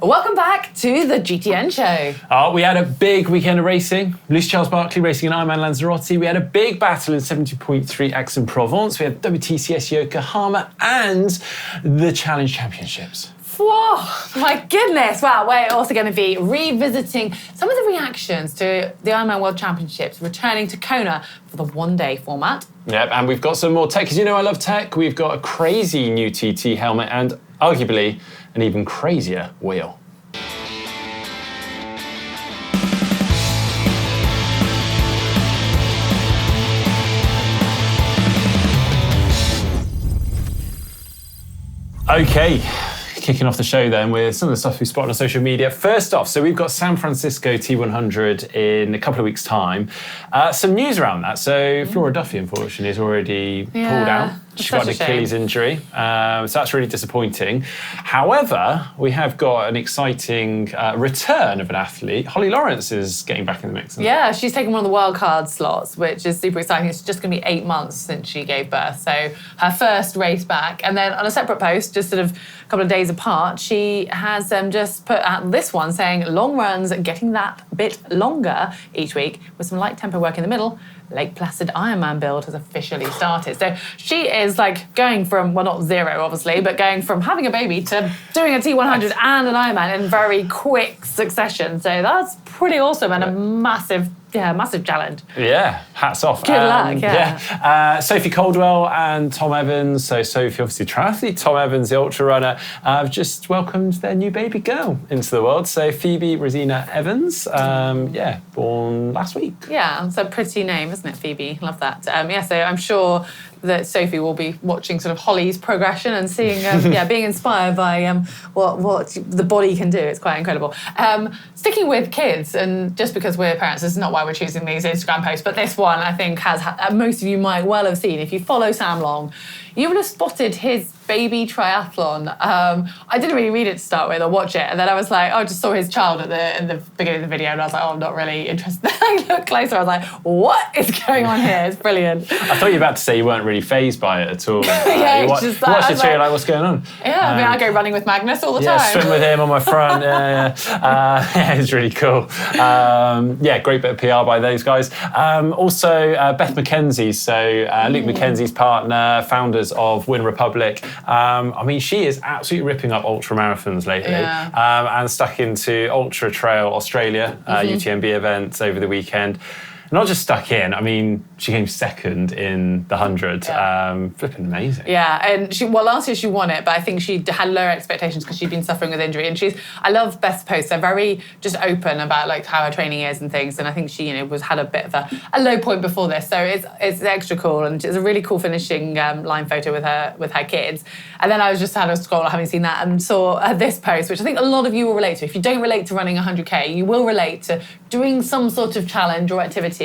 Welcome back to the GTN show. We had a big weekend of racing. Lucy Charles Barkley racing in IRONMAN Lanzarote. We had a big battle in 70.3 Aix-en-Provence. We had WTCS Yokohama and the Challenge Championships. Whoa, my goodness. Wow, we're also going to be revisiting some of the reactions to the Ironman World Championships, returning to Kona for the one-day format. Yep, and we've got some more tech, because you know I love tech. We've got a crazy new TT helmet and arguably an even crazier wheel. Okay. Kicking off the show then with some of the stuff we spotted on social media. First off, so we've got San Francisco T100 in a couple of weeks' time. Some news around that. So Flora Duffy, unfortunately, has already pulled out. She got an Achilles injury, so that's really disappointing. However, we have got an exciting return of an athlete. Holly Lawrence is getting back in the mix. Yeah, she's taken one of the wildcard slots, which is super exciting. It's just going to be 8 months since she gave birth, so her first race back. And then on a separate post, just sort of a couple of days apart, she has just put out this one saying, long runs getting that bit longer each week with some light tempo work in the middle. Lake Placid Ironman build has officially started. So she is like going from, well, not zero, obviously, but going from having a baby to doing a T100 and an Ironman in very quick succession. So that's pretty awesome and a massive challenge. Yeah, hats off. Good luck, yeah. Sophie Caldwell and Tom Evans. So Sophie, obviously triathlete, Tom Evans, the ultra runner, have just welcomed their new baby girl into the world. So Phoebe Rosina Evans, born last week. Yeah, it's a pretty name, isn't it, Phoebe? Love that. So I'm sure that Sophie will be watching sort of Holly's progression and seeing, being inspired by what the body can do. It's quite incredible. Sticking with kids, and just because we're parents, this is not why we're choosing these Instagram posts, but this one I think has, most of you might well have seen. If you follow Sam Long, you would have spotted his baby triathlon. I didn't really read it to start with or watch it, and then I was like, I just saw his child in the beginning of the video, and I was like, I'm not really interested. I looked closer, I was like, what is going on here? It's brilliant. I thought you were about to say you weren't really fazed by it at all. Yeah, you watch the trailer, like, what's going on? Yeah, I go running with Magnus all the time. Yeah, swim with him on my front. It's really cool. Great bit of PR by those guys. Also, Beth McKenzie, Luke McKenzie's partner, founders of Win Republic. She is absolutely ripping up ultra marathons lately, and stuck into Ultra Trail Australia, UTMB events over the weekend. Not just stuck in, she came second in the 100. Flipping amazing. Yeah, and last year she won it, but I think she had lower expectations because she'd been suffering with injury. And I love Beth's posts. They're very just open about like how her training is and things. And I think she, had a bit of a low point before this. So it's extra cool, and it's a really cool finishing line photo with her kids. And then I was just had a scroll, having seen that, and saw this post, which I think a lot of you will relate to. If you don't relate to running 100K, you will relate to doing some sort of challenge or activity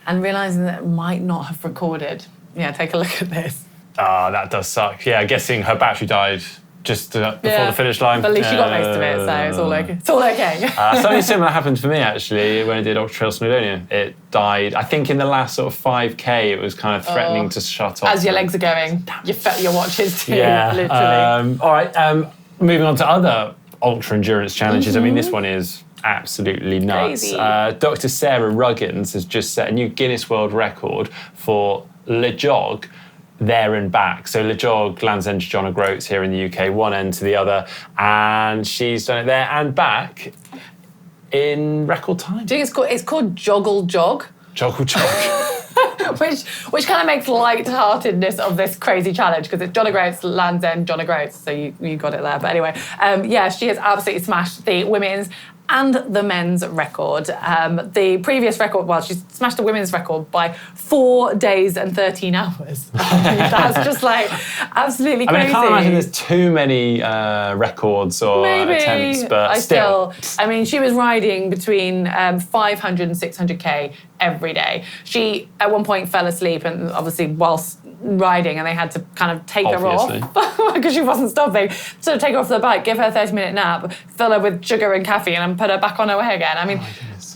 and realising that it might not have recorded. Yeah, take a look at this. Oh, that does suck. Yeah, guessing her battery died just before the finish line. But at least she got most of it, so it's all okay. It's all okay. Something similar happened for me, actually, when I did Ultra Trail Snowdonia. It died, I think in the last sort of 5K, it was kind of threatening to shut off. As your legs are going, your watches too, literally. All right, moving on to other ultra endurance challenges. This one is absolutely nuts. Dr. Sarah Ruggins has just set a new Guinness World Record for Le Jog there and back. So Le Jog, Land's End to John O'Groats here in the UK, one end to the other, and she's done it there and back in record time. Do you think it's called Joggle Jog? Joggle Jog. which kind of makes light-heartedness of this crazy challenge, because it's John O'Groats, Land's End, John O'Groats, so you got it there. But anyway, she has absolutely smashed the women's and the men's record. The previous record, she smashed the women's record by 4 days and 13 hours. That's just like absolutely crazy. I can't imagine there's too many records or attempts, but still. She was riding between 500 and 600K every day. She, at one point, fell asleep, and obviously whilst riding, and they had to kind of take her off because she wasn't stopping. So take her off the bike, give her a 30-minute nap, fill her with sugar and caffeine, and put her back on her way again.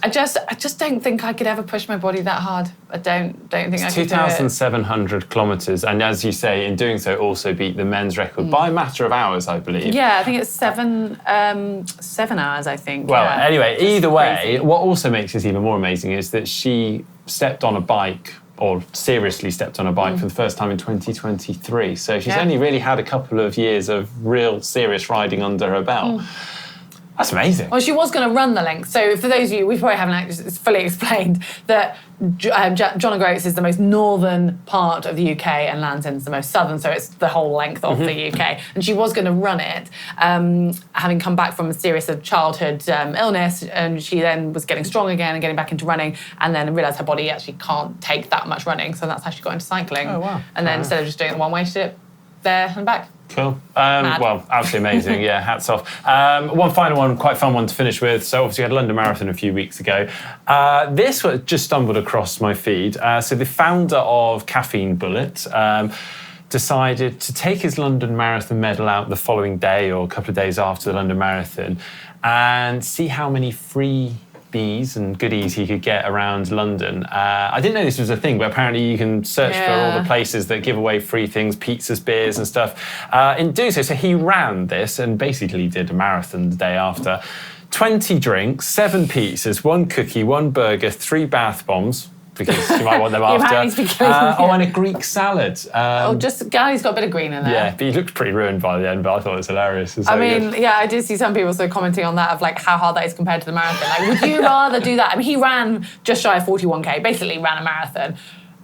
I just don't think I could ever push my body that hard. I don't think I could do it. 2,700 kilometres, and as you say, in doing so, also beat the men's record by a matter of hours, I believe. Yeah, I think it's 7 hours, I think. Well, yeah. anyway, either way, crazy. what also makes this even more amazing is that she stepped on a bike, or seriously stepped on a bike for the first time in 2023. So she's only really had a couple of years of real serious riding under her belt. That's amazing. Well, she was going to run the length. So for those of you, we probably haven't fully explained that John O'Groats is the most northern part of the UK and Land's End's the most southern, so it's the whole length of the UK. And she was going to run it, having come back from a series of childhood illness, and she then was getting strong again and getting back into running, and then realised her body actually can't take that much running, so that's how she got into cycling. Oh, wow. And then instead of just doing it one way, she did it there and back. Cool. Well, absolutely amazing. Yeah, hats off. One final one, quite fun one to finish with. So obviously we had London Marathon a few weeks ago. This one just stumbled across my feed. So the founder of Caffeine Bullet decided to take his London Marathon medal out the following day or a couple of days after the London Marathon and see how many freebies and goodies he could get around London. I didn't know this was a thing, but apparently you can search for all the places that give away free things, pizzas, beers and stuff. In doing so he ran this and basically did a marathon the day after. 20 drinks, 7 pizzas, 1 cookie, 1 burger, 3 bath bombs, because you might want them after. And a Greek salad. Gary's got a bit of green in there. Yeah, but he looked pretty ruined by the end, but I thought it was hilarious. I did see some people sort of commenting on that of like how hard that is compared to the marathon. Like, would you rather do that? I mean, he ran just shy of 41k, basically ran a marathon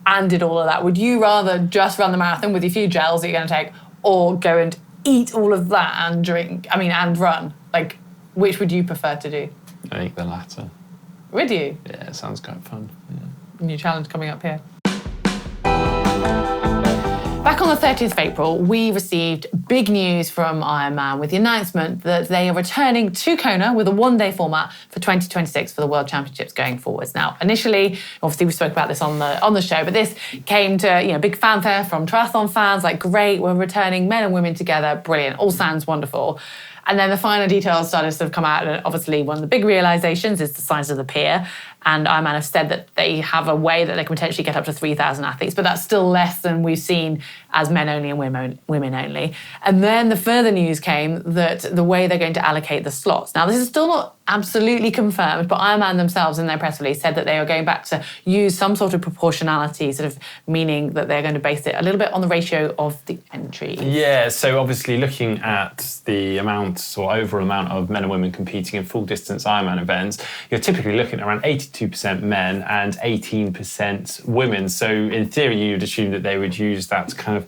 and did all of that. Would you rather just run the marathon with your few gels that you're going to take, or go and eat all of that and and run? Like, which would you prefer to do? I think the latter. Would you? Yeah, it sounds quite fun. Yeah. New challenge coming up here. Back on the 30th of April, we received big news from Ironman with the announcement that they are returning to Kona with a one-day format for 2026 for the World Championships going forwards. Now, initially, obviously we spoke about this on the show, but this came to big fanfare from triathlon fans, like great, we're returning men and women together, brilliant, all sounds wonderful. And then the final details started to sort of come out, and obviously one of the big realisations is the size of the pier. And Ironman have said that they have a way that they can potentially get up to 3,000 athletes, but that's still less than we've seen as men only and women only. And then the further news came that the way they're going to allocate the slots. Now, this is still not absolutely confirmed, but Ironman themselves in their press release said that they are going back to use some sort of proportionality, sort of meaning that they're going to base it a little bit on the ratio of the entries. Yeah, so obviously looking at the amount or overall amount of men and women competing in full distance Ironman events, you're typically looking at around 82% men and 18% women. So in theory, you'd assume that they would use that to kind of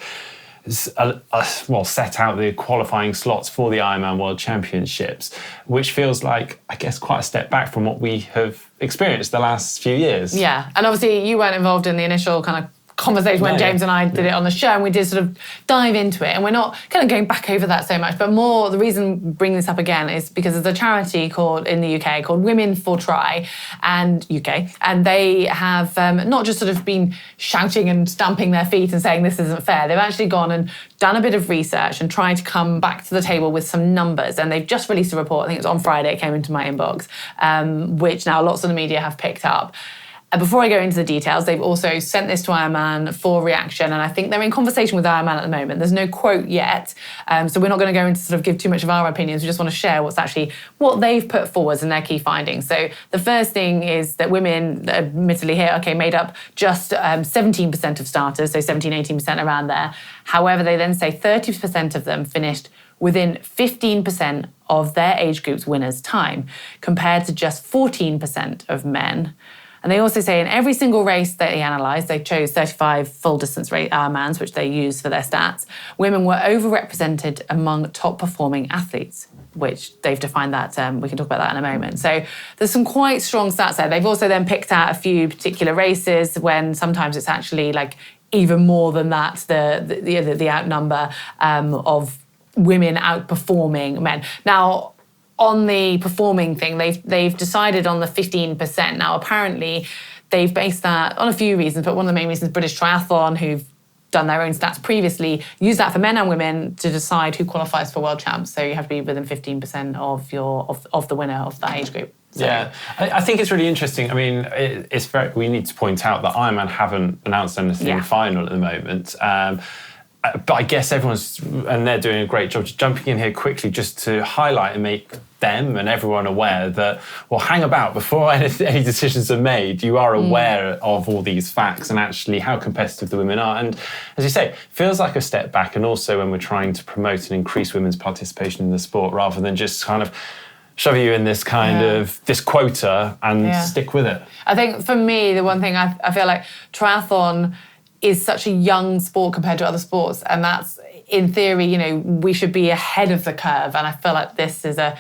set out the qualifying slots for the Ironman World Championships, which feels like, I guess, quite a step back from what we have experienced the last few years. Yeah, and obviously you weren't involved in the initial kind of conversation when James and I did it on the show, and we did sort of dive into it, and we're not kind of going back over that so much, but more the reason bringing this up again is because there's a charity in the UK called Women for Tri and they have not just sort of been shouting and stamping their feet and saying this isn't fair. They've actually gone and done a bit of research and tried to come back to the table with some numbers, and they've just released a report. I think it was on Friday, it came into my inbox, which now lots of the media have picked up. Before I go into the details, they've also sent this to Ironman for reaction, and I think they're in conversation with Ironman at the moment. There's no quote yet, so we're not going to go into sort of give too much of our opinions. We just want to share what they've put forward and their key findings. So the first thing is that women, admittedly here, made up just 17% of starters, so 17-18% around there. However, they then say 30% of them finished within 15% of their age group's winners' time, compared to just 14% of men. And they also say in every single race that they analysed, they chose 35 full-distance Ironmans, which they use for their stats, women were overrepresented among top-performing athletes, which they've defined that. We can talk about that in a moment. So there's some quite strong stats there. They've also then picked out a few particular races when sometimes it's actually like even more than that, the outnumber of women outperforming men. Now, on the performing thing, they've decided on the 15%. Now, apparently, they've based that on a few reasons, but one of the main reasons, British Triathlon, who've done their own stats previously, use that for men and women to decide who qualifies for world champs. So you have to be within 15% of the winner of that age group. So. Yeah, I think it's really interesting. I mean, we need to point out that Ironman haven't announced anything final at the moment. But I guess they're doing a great job just jumping in here quickly just to highlight and make them and everyone aware that, well, hang about, before any decisions are made, you are aware of all these facts and actually how competitive the women are. And as you say, it feels like a step back, and also when we're trying to promote and increase women's participation in the sport rather than just kind of shove you in this kind of this quota and stick with it. I think for me, the one thing I feel like triathlon is such a young sport compared to other sports, and that's, in theory, we should be ahead of the curve, and I feel like this is a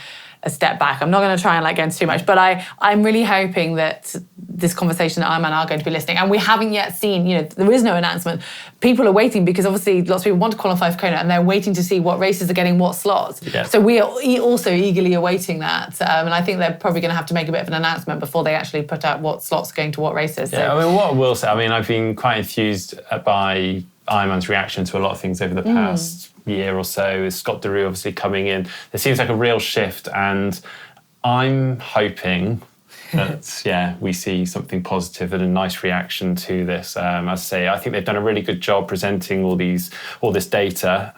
step back. I'm not going to try and go into too much, but I'm really hoping that this conversation that Ironman are going to be listening, and we haven't yet seen, there is no announcement. People are waiting because obviously lots of people want to qualify for Kona, and they're waiting to see what races are getting what slots. Yeah. So we are also eagerly awaiting that, and I think they're probably going to have to make a bit of an announcement before they actually put out what slots are going to what races. Yeah, so. I mean, what I will say, I've been quite enthused by Ironman's reaction to a lot of things over the past year or so, with Scott Derue obviously coming in. There seems like a real shift, and I'm hoping that, we see something positive and a nice reaction to this. As I say, I think they've done a really good job presenting all this data.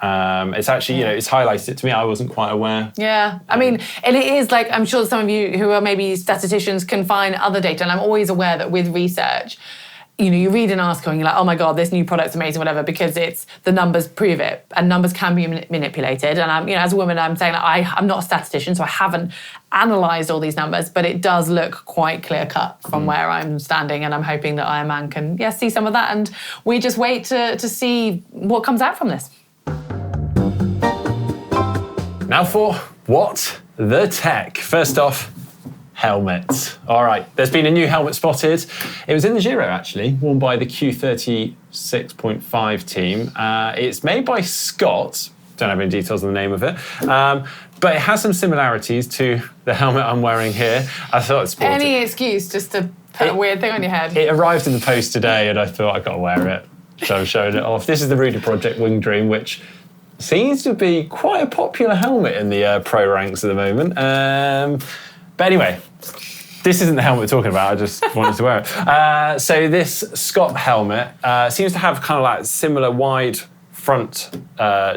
It's actually, it's highlighted it to me. I wasn't quite aware. Yeah, I mean, and it is like, I'm sure some of you who are maybe statisticians can find other data, and I'm always aware that with research, you read an article and you're like, oh my God, this new product's amazing, whatever, because the numbers prove it, and numbers can be manipulated. And I'm, as a woman, I'm saying that I'm not a statistician, so I haven't analysed all these numbers, but it does look quite clear cut from where I'm standing, and I'm hoping that Ironman can, see some of that, and we just wait to see what comes out from this. Now for what? The tech. First off, helmet. All right, there's been a new helmet spotted. It was in the Giro, actually, worn by the Q36.5 team. It's made by Scott. Don't have any details on the name of it. But it has some similarities to the helmet I'm wearing here. I thought it's sporty. Any excuse just to put a weird thing on your head. It arrived in the post today, and I thought I've got to wear it. So I'm showing it off. This is the Rudy Project Wing Dream, which seems to be quite a popular helmet in the pro ranks at the moment. But anyway, this isn't the helmet we're talking about. I just wanted to wear it. So this Scott helmet seems to have kind of like similar wide front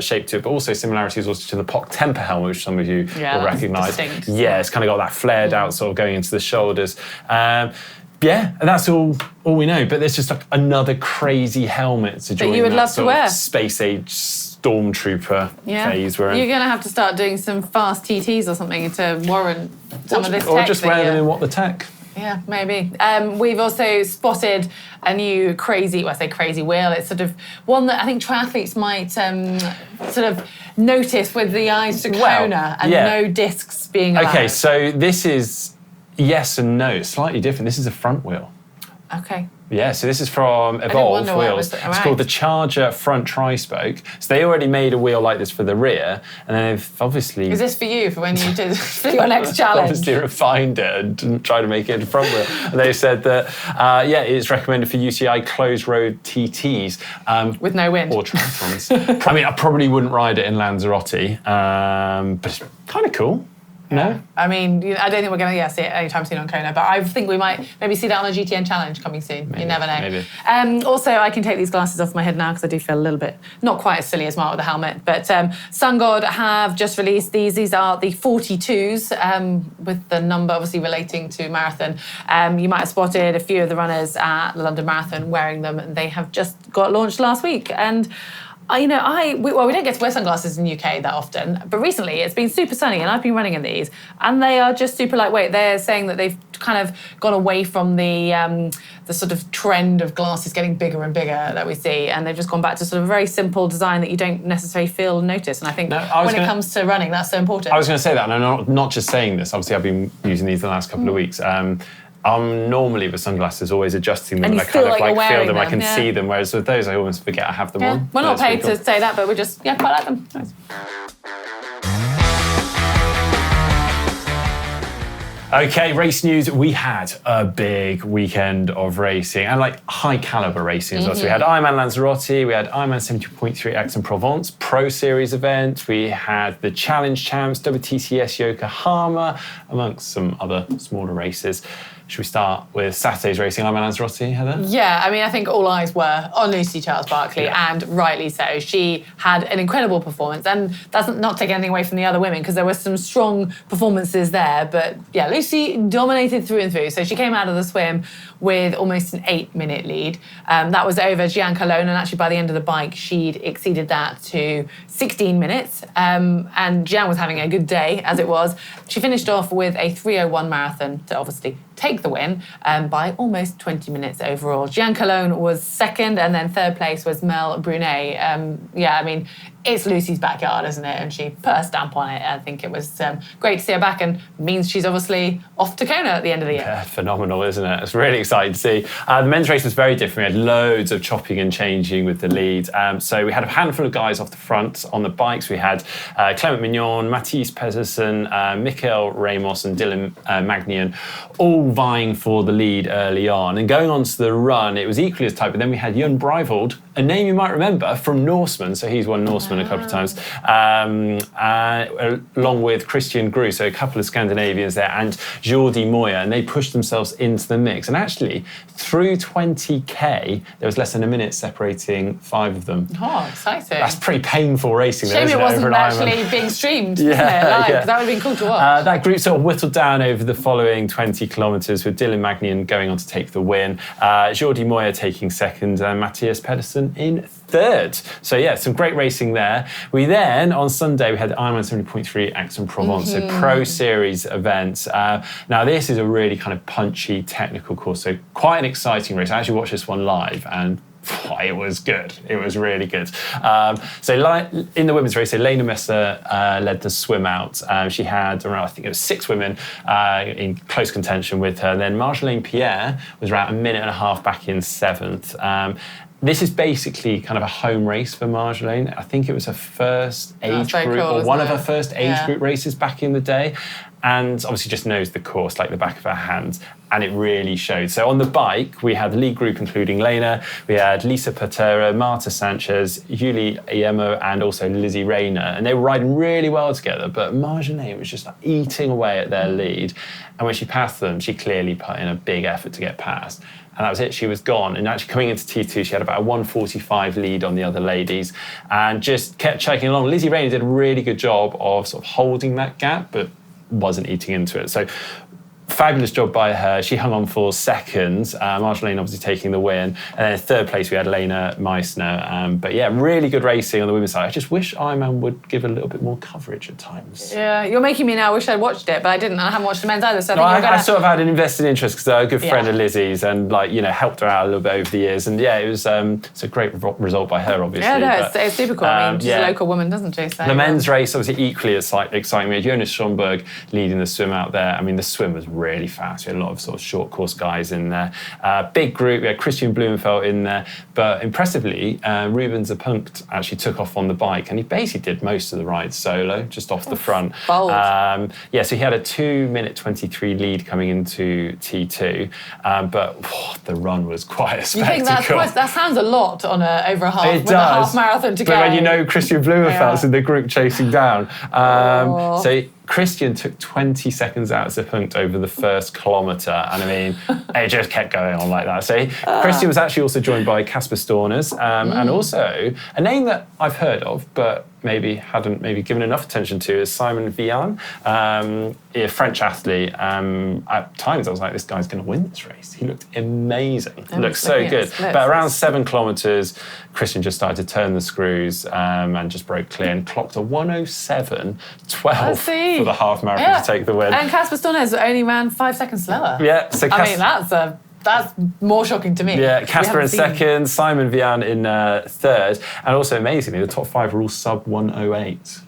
shape to it, but also similarities also to the POC Temper helmet, which some of you will recognise. Yeah, it's kind of got that flared out sort of going into the shoulders. And that's all we know. But there's just like another crazy helmet to join that you would love to wear. Space age stormtrooper phase we're in. You're going to have to start doing some fast TTs or something to warrant some of this tech. Or just wear them in What the Tech. Yeah, maybe. We've also spotted a new crazy wheel. It's sort of one that I think triathletes might sort of notice with the eyes to Kona and no discs being allowed. Okay, so this is yes and no. It's slightly different. This is a front wheel. Okay. Yeah, so this is from Evolve Wheels. It's called the Charger Front Trispoke. So they already made a wheel like this for the rear, and then they've obviously... Is this for you, for when you did for your next challenge? Obviously refined it and tried to make it a front wheel. And they said that, it's recommended for UCI closed road TTs. With no wind. Or triathlons. I mean, I probably wouldn't ride it in Lanzarote, but it's kind of cool. No? I mean, I don't think we're going to see it anytime soon on Kona, but I think we might maybe see that on a GTN challenge coming soon. You never know. Maybe. Also, I can take these glasses off my head now because I do feel a little bit, not quite as silly as Mark with the helmet, but SunGod have just released these. These are the 42s with the number obviously relating to marathon. You might have spotted a few of the runners at the London Marathon wearing them, and they have just got launched last week. And we don't get to wear sunglasses in the UK that often, but recently it's been super sunny and I've been running in these, and they are just super lightweight. They're saying that they've kind of gone away from the sort of trend of glasses getting bigger and bigger that we see, and they've just gone back to sort of a very simple design that you don't necessarily feel and notice. And I think when it comes to running, that's so important. I was going to say that, and I'm not just saying this. Obviously, I've been using these the last couple of weeks. I'm normally with sunglasses always adjusting them, and I kind of like feel them, I can see them, whereas with those I almost forget I have them on. We're not paid to say that, but we just quite like them. Nice. Okay, race news. We had a big weekend of racing and like high caliber racing as well. So we had IRONMAN Lanzarote, we had IRONMAN 70.3 Aix-en-Provence Pro Series event, we had the Challenge Champs, WTCS Yokohama, amongst some other smaller races. Should we start with Saturday's racing, IRONMAN Lanzarote, Heather? Yeah, I mean, I think all eyes were on Lucy Charles-Barclay, and rightly so. She had an incredible performance, and that's not taking anything away from the other women, because there were some strong performances there. But yeah, Lucy dominated through and through. So she came out of the swim with almost an 8-minute lead. That was over Gian Calone, and actually by the end of the bike, she'd exceeded that to 16 minutes. And Gian was having a good day, as it was. She finished off with a 3:01 marathon to obviously take the win by almost 20 minutes overall. Gian Calone was second, and then third place was Mel Brunet. Yeah, I mean, it's Lucy's backyard, isn't it? And she put her stamp on it. I think it was great to see her back, and means she's obviously off to Kona at the end of the year. Yeah, phenomenal, isn't it? It's really exciting to see. The men's race was very different. We had loads of chopping and changing with the lead. So we had a handful of guys off the front on the bikes. We had Clement Mignon, Mathis Pedersen, Mikael Ramos and Dylan Magnian all vying for the lead early on. And going on to the run, it was equally as tight, but then we had Jon Breivold, a name you might remember from Norseman, so he's won Norseman a couple of times, along with Christian Gru, so a couple of Scandinavians there, and Jordi Moya, and they pushed themselves into the mix. And actually, through 20k, there was less than a minute separating 5 of them. Oh, exciting. That's pretty painful racing. Shame though, it wasn't actually Ironman. being streamed, isn't it, live? Yeah. That would have been cool to watch. That group sort of whittled down over the following 20 kilometres, with Dylan Magnian going on to take the win, Jordi Moya taking second, and Matthias Pedersen in third. So yeah, some great racing there. We then, on Sunday, we had the Ironman 70.3 Aix-en-Provence, a Pro Series event. Now this is a really kind of punchy technical course, so quite an exciting race. I actually watched this one live, and it was good. It was really good. So in the women's race, Elena Messer led the swim out. She had around, I think it was 6 women in close contention with her. And then Marjolaine Pierre was around a minute and a half back in 7th. This is basically kind of a home race for Marjolaine. I think it was her first age group, cool, or one of her it? first age group races back in the day. And obviously just knows the course like the back of her hand, and it really showed. So on the bike, we had the lead group including Lena, we had Lisa Patera, Marta Sanchez, Yuli Iemo, and also Lizzie Rayner, and they were riding really well together, but Marjolaine was just like eating away at their lead, and when she passed them, she clearly put in a big effort to get past. And that was it, she was gone. And actually coming into T2, she had about a 1:45 lead on the other ladies and just kept chugging along. Lizzie Rayner did a really good job of sort of holding that gap, but wasn't eating into it. So fabulous job by her. She hung on for second. Marjolaine obviously taking the win. And then in third place, we had Lena Meissner. But yeah, really good racing on the women's side. I just wish Ironman would give a little bit more coverage at times. Yeah, you're making me now wish I'd watched it, but I didn't. I haven't watched the men's either, so I sort of had an invested interest because I'm a good friend of Lizzie's and helped her out a little bit over the years. And yeah, it was it's a great result by her, obviously. Yeah, no, it's super cool. I mean, she's a local woman, doesn't she? So, the men's race, obviously equally exciting. We had Jonas Schomburg leading the swim out there. I mean, the swim was really fast. We had a lot of sort of short course guys in there. Big group, we had Christian Blumenfeld in there. But impressively, Ruben Zapunkt actually took off on the bike and he basically did most of the ride solo, just off the front. Bold. So he had a 2:23 lead coming into T2. But the run was quite a spectacle. You think that sounds a lot on over a half, it with does, a half marathon to go. But when you know Christian Blumenfeld's in the group chasing down. So Christian took 20 seconds out of Zapunkt over the first kilometre, and I mean, it just kept going on like that. So Christian was actually also joined by Casper Stornes, and also a name that I've heard of, but hadn't given enough attention to, is Simon Vian, a French athlete. At times I was like, this guy's going to win this race. He looked amazing. He looked so good. But around 7 kilometres, Christian just started to turn the screws and just broke clear and clocked a 1:07.12 for the half marathon to take the win. And Casper Stornes only ran 5 seconds slower. Yeah, so I mean, that's more shocking to me. Yeah, Casper in second, Simon Vian in third, and also amazingly, the top 5 were all sub 1:08.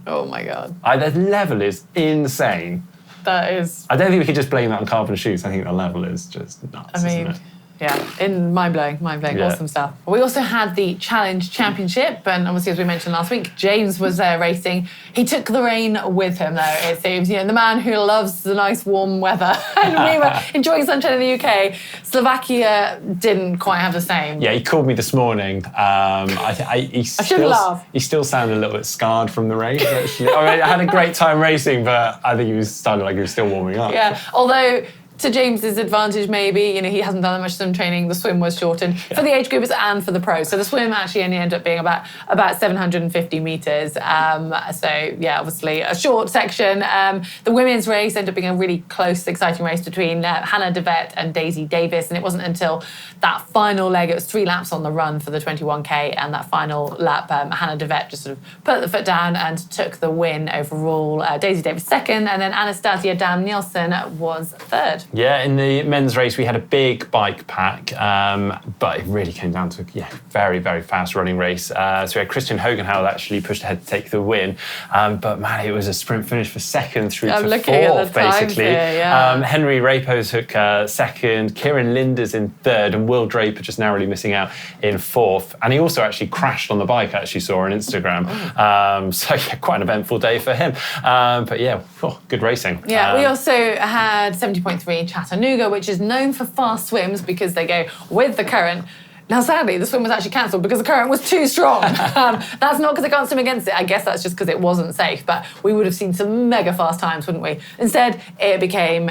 Oh my God. The level is insane. That is. I don't think we could just blame that on carbon shoes. I think the level is just nuts, isn't it? Mind-blowing, awesome stuff. We also had the Challenge Championship, and obviously, as we mentioned last week, James was there racing. He took the rain with him, though, it seems. The man who loves the nice warm weather. And we were enjoying sunshine in the UK. Slovakia didn't quite have the same. Yeah, he called me this morning. He still sounded a little bit scarred from the race, actually. I had a great time racing, but I think he sounded like he was still warming up. Yeah, although to James's advantage, maybe, he hasn't done that much swim training. The swim was shortened for the age groupers and for the pros. So the swim actually only ended up being about 750 metres. Obviously a short section. The women's race ended up being a really close, exciting race between Hannah DeVette and Daisy Davis. And it wasn't until that final leg, it was 3 laps on the run for the 21K, and that final lap, Hannah DeVette just sort of put the foot down and took the win overall. Daisy Davis second, and then Anastasia Dam Nielsen was third. Yeah, in the men's race, we had a big bike pack, but it really came down to a very, very fast running race. So we had Christian Hogenhauer actually pushed ahead to take the win. But man, it was a sprint finish for second through to fourth, basically. Henry Rapo took second, Kieran Linders in third, and Will Draper just narrowly missing out in fourth. And he also actually crashed on the bike, I actually saw on Instagram. Quite an eventful day for him. Good racing. Yeah, we also had 70.3 Chattanooga, which is known for fast swims because they go with the current. Now, sadly, the swim was actually cancelled because the current was too strong. That's not because they can't swim against it. I guess that's just because it wasn't safe. But we would have seen some mega fast times, wouldn't we? Instead, it became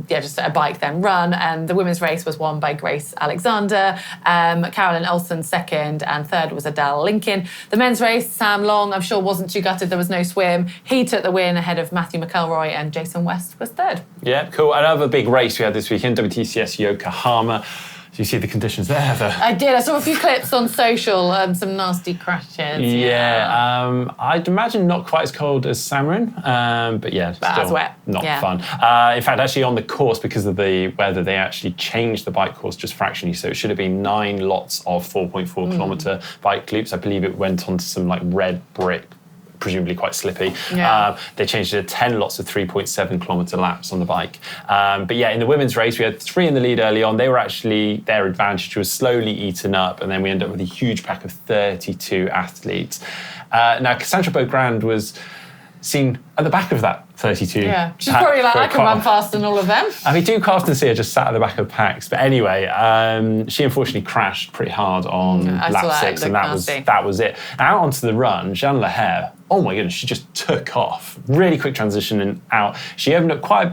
just a bike then run. And the women's race was won by Grace Alexander. Carolyn Olsen second, and third was Adele Lincoln. The men's race, Sam Long, I'm sure wasn't too gutted. There was no swim. He took the win ahead of Matthew McElroy, and Jason West was third. Yeah, cool. Another big race we had this weekend, WTCS Yokohama. Do you see the conditions there? I did. I saw a few clips on social, some nasty crashes. Yeah. I'd imagine not quite as cold as Šamorín, but still wet. Not fun. In fact, actually on the course, because of the weather, they actually changed the bike course just fractionally. So it should have been 9 lots of 4.4 kilometre bike loops. I believe it went onto some red brick, presumably quite slippy. They changed it to 10 lots of 3.7 kilometre laps on the bike. In the women's race, we had 3 in the lead early on. They were actually, their advantage was slowly eaten up, and then we ended up with a huge pack of 32 athletes. Now, Cassandra Beaugrand was seen at the back of that 32. Yeah, she's probably like, I can run faster than all of them. We do often see her just sat at the back of packs. But anyway, she unfortunately crashed pretty hard on lap 6, and that was it. Out onto the run, Jeanne Lahair, oh my goodness, she just took off. Really quick transition and out. She opened up quite,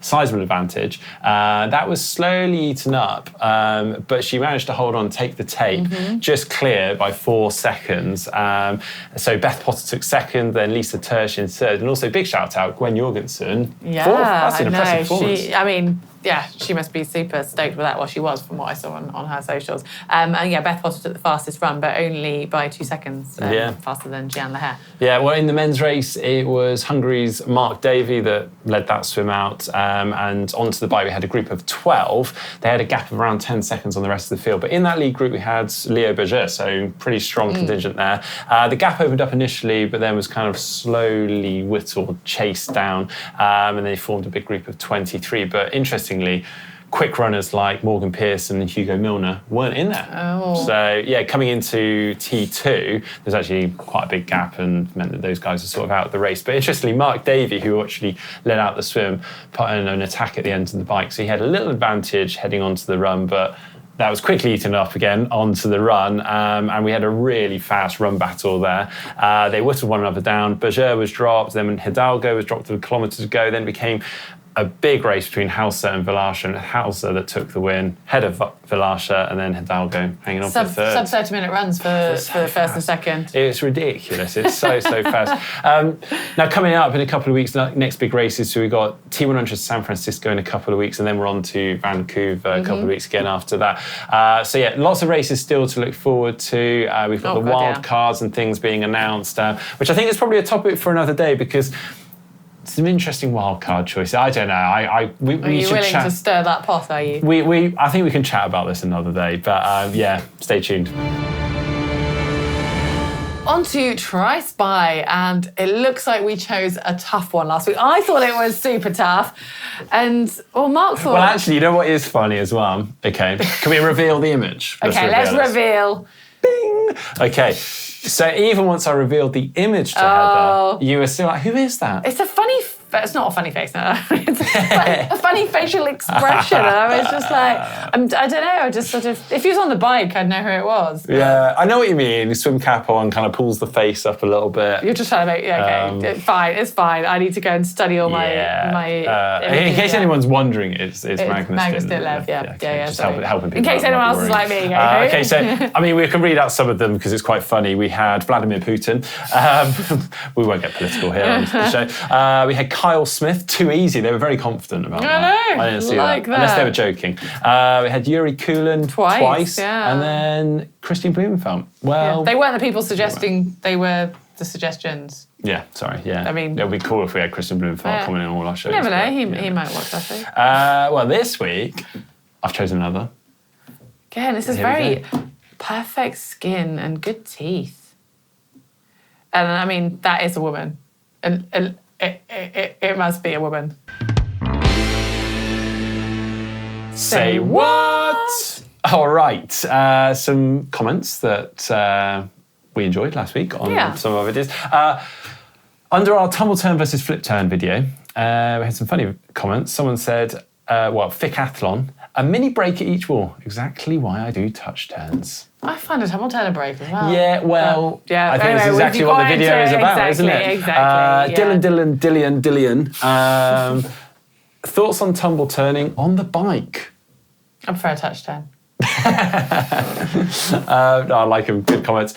sizable advantage. That was slowly eaten up, but she managed to hold on, take the tape, just clear by 4 seconds. So Beth Potter took second, then Lisa Tersch in third, and also big shout out Gwen Jorgensen. Yeah, fourth. That's an impressive performance. She must be super stoked with that. Well, she was, from what I saw on her socials. Beth Potter took the fastest run, but only by 2 seconds faster than Jeanne Lahair. Yeah, well, in the men's race, it was Hungary's Mark Davey that led that swim out. And onto the bike, we had a group of 12. They had a gap of around 10 seconds on the rest of the field. But in that lead group, we had Leo Berger, so pretty strong contingent there. The gap opened up initially, but then was kind of slowly whittled, chased down. And then they formed a big group of 23. But interestingly, quick runners like Morgan Pearson and Hugo Milner weren't in there. So, coming into T2, there's actually quite a big gap and meant that those guys are sort of out of the race. But interestingly, Mark Davey, who actually led out the swim, put in an attack at the end of the bike. So he had a little advantage heading onto the run, but that was quickly eaten up again onto the run, and we had a really fast run battle there. They whittled one another down. Berger was dropped, then Hidalgo was dropped a kilometre to go, then became a big race between Hauser and Velasha, and Hauser that took the win, head of Velasha, and then Hidalgo hanging on for third. Sub 30-minute runs for the first and second. It's ridiculous. It's so fast. Now, coming up in a couple of weeks, next big races, so we've got T100 San Francisco in a couple of weeks, and then we're on to Vancouver a couple of weeks again after that. Lots of races still to look forward to. We've got the wild cards and things being announced, which I think is probably a topic for another day, because some interesting wildcard choices. I don't know. Are you willing to stir that pot, are you? I think we can chat about this another day, but stay tuned. On to Tri-Spy, and it looks like we chose a tough one last week. I thought it was super tough, and Mark thought... Well, actually, you know what is funny as well? Okay, can we reveal the image? Let's reveal. Bing! Okay, so even once I revealed the image to Heather, you were still like, who is that? It's a funny... It's not a funny face, no. It's a funny facial expression. And I was just like, I don't know, I just sort of... If he was on the bike, I'd know who it was. But... Yeah, I know what you mean. Swim cap on, kind of pulls the face up a little bit. You're just trying to make... okay, it's fine. I need to go and study all my... in case anyone's wondering, it's Magnus Ditlev, Just helping people. In case anyone else is like me. Okay, so, I mean, we can read out some of them because it's quite funny. We had Vladimir Putin. We won't get political here on the show. We had Kyle Smith, too easy. They were very confident about that. I know. I didn't see that. Unless they were joking. We had Yuri Kulin twice and then Christian Blumenfeld. Well, they weren't the people suggesting, they were the suggestions. Yeah, sorry, yeah. I mean... It would be cool if we had Christian Blumenfeld coming in all our shows. You never know, he might watch that show. Well, this week, I've chosen another. Again, this is very perfect skin and good teeth. And I mean, that is a woman. And it must be a woman. Say what? All right. Some comments that we enjoyed last week on some of our videos. Under our tumble turn versus flip turn video, we had some funny comments. Someone said, Ficathlon, a mini break at each wall. Exactly why I do touch turns. I find a tumble turn a break as well. Yeah, well, I think this is exactly what the video is about, isn't it? Exactly. Dillian. Thoughts on tumble turning on the bike? I prefer a touch turn. I like them. Good comments.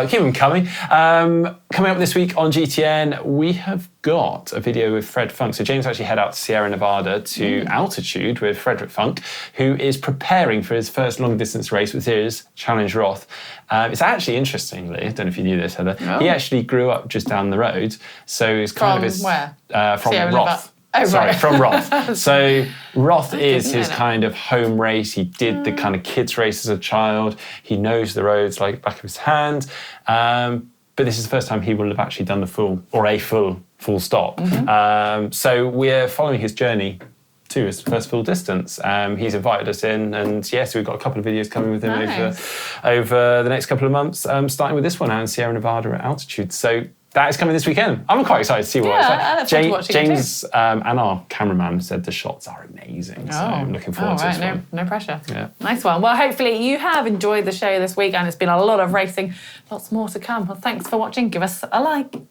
Keep them coming. Coming up this week on GTN, we have got a video with Fred Funk. So James actually head out to Sierra Nevada to altitude with Frederick Funk, who is preparing for his first long distance race with his Challenge Roth. It's actually interestingly, I don't know if you knew this, Heather. He actually grew up just down the road. So it's kind of his... Where? From Sierra Roth. Oh, Sorry, right. from Roth. So Roth is his kind of home race. He did the kind of kids race as a child. He knows the roads like back of his hand. But this is the first time he will have actually done the full stop. So we're following his journey to his first full distance. He's invited us in, and so we've got a couple of videos coming with him over the next couple of months, starting with this one out in Sierra Nevada at altitude. So that is coming this weekend. I'm quite excited to see what it's like. James and our cameraman said the shots are amazing. So I'm looking forward to this one. No pressure. Yeah. Nice one. Well, hopefully you have enjoyed the show this week, and it's been a lot of racing. Lots more to come. Well, thanks for watching. Give us a like.